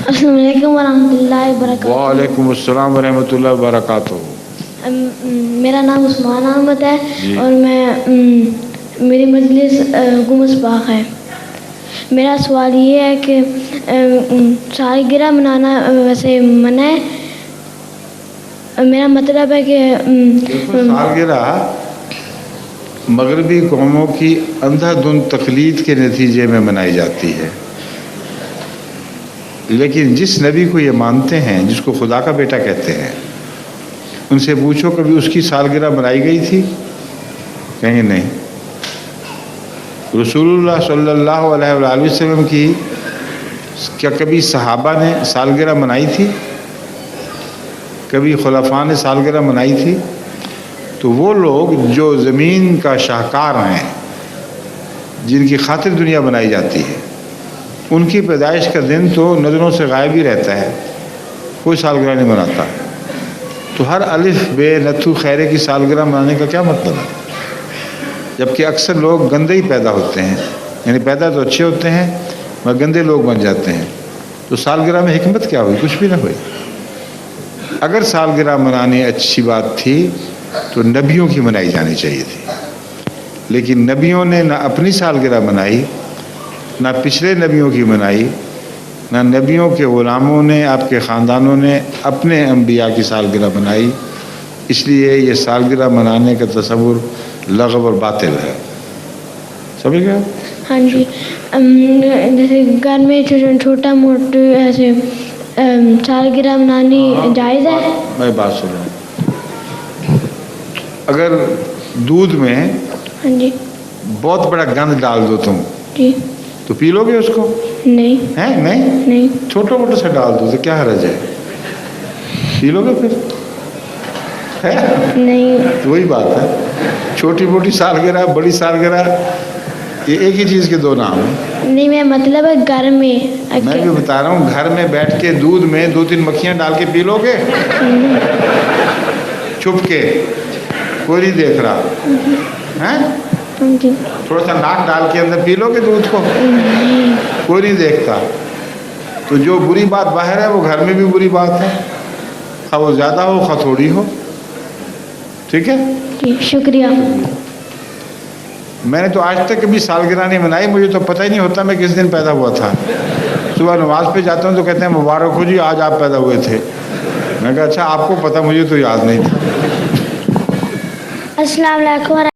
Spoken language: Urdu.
السلام علیکم ورحمۃ اللہ وبرکاتہ. وعلیکم السلام ورحمۃ اللہ وبرکاتہ. میرا نام عثمان احمد ہے جی. اور میری مجلس گمس باغ ہے. میرا سوال یہ ہے کہ سالگرہ منانا ویسے منع ہے. میرا مطلب ہے کہ سالگرہ مغربی قوموں کی اندھا دھند تقلید کے نتیجے میں منائی جاتی ہے، لیکن جس نبی کو یہ مانتے ہیں، جس کو خدا کا بیٹا کہتے ہیں، ان سے پوچھو کبھی اس کی سالگرہ منائی گئی تھی؟ کہیں گے نہیں. رسول اللہ صلی اللہ علیہ وآلہ وسلم کی کیا کبھی صحابہ نے سالگرہ منائی تھی؟ کبھی خلفاء نے سالگرہ منائی تھی؟ تو وہ لوگ جو زمین کا شاہکار ہیں، جن کی خاطر دنیا بنائی جاتی ہے، ان کی پیدائش کا دن تو نظروں سے غائب ہی رہتا ہے، کوئی سالگرہ نہیں مناتا. تو ہر الف بے نتھو خیرے کی سالگرہ منانے کا کیا مطلب ہے؟ جبکہ اکثر لوگ گندے ہی پیدا ہوتے ہیں، یعنی پیدا تو اچھے ہوتے ہیں مگر گندے لوگ بن جاتے ہیں. تو سالگرہ میں حکمت کیا ہوئی؟ کچھ بھی نہ ہوئی. اگر سالگرہ منانی اچھی بات تھی تو نبیوں کی منائی جانی چاہیے تھی، لیکن نبیوں نے نہ اپنی سالگرہ منائی، نہ پچھلے نبیوں کی منائی، نہ نبیوں کے غلاموں نے، آپ کے خاندانوں نے اپنے انبیاء کی سالگرہ منائی. اس لیے یہ سالگرہ منانے کا تصور لغو اور باطل ہے. سمجھ گئے؟ ہاں جی. جیسے گھر میں چھوٹا موٹا ایسے سالگرہ منانی جائز ہے؟ میں بات سن رہا ہوں. اگر دودھ میں ہاں جی بہت بڑا گند ڈال دو تم جی تو پی لو گے اس کو؟ نہیں. ہے نہیں، چھوٹا موٹا سا ڈال دو تو کیا حرج ہے؟ پی لو گے پھر؟ ہے نہیں. تو وہی بات ہے، چھوٹی موٹی سالگرہ، بڑی سالگرہ، یہ ایک ہی چیز کے دو نام ہیں. نہیں، میں مطلب ہے گھر میں. میں بھی بتا رہا ہوں، گھر میں بیٹھ کے دودھ میں 2-3 مکھیاں ڈال کے پی لو گے چھپ کے؟ کوئی نہیں دیکھ رہا ہے؟ تھوڑا سا ناک ڈال کے اندر پی لو گے دودھ کو؟ کوئی نہیں دیکھتا. تو جو بری بات باہر ہے وہ گھر میں بھی بری بات ہے، خواہ وہ زیادہ ہو خواہ تھوڑی ہو. ٹھیک ہے جی، شکریہ. میں نے تو آج تک کبھی سالگرہ نہیں منائی، مجھے تو پتہ ہی نہیں ہوتا میں کس دن پیدا ہوا تھا. صبح نماز پہ جاتا ہوں تو کہتے ہیں مبارک ہو جی، آج آپ پیدا ہوئے تھے. میں کہا اچھا آپ کو پتہ، مجھے تو یاد نہیں تھا. السلام علیکم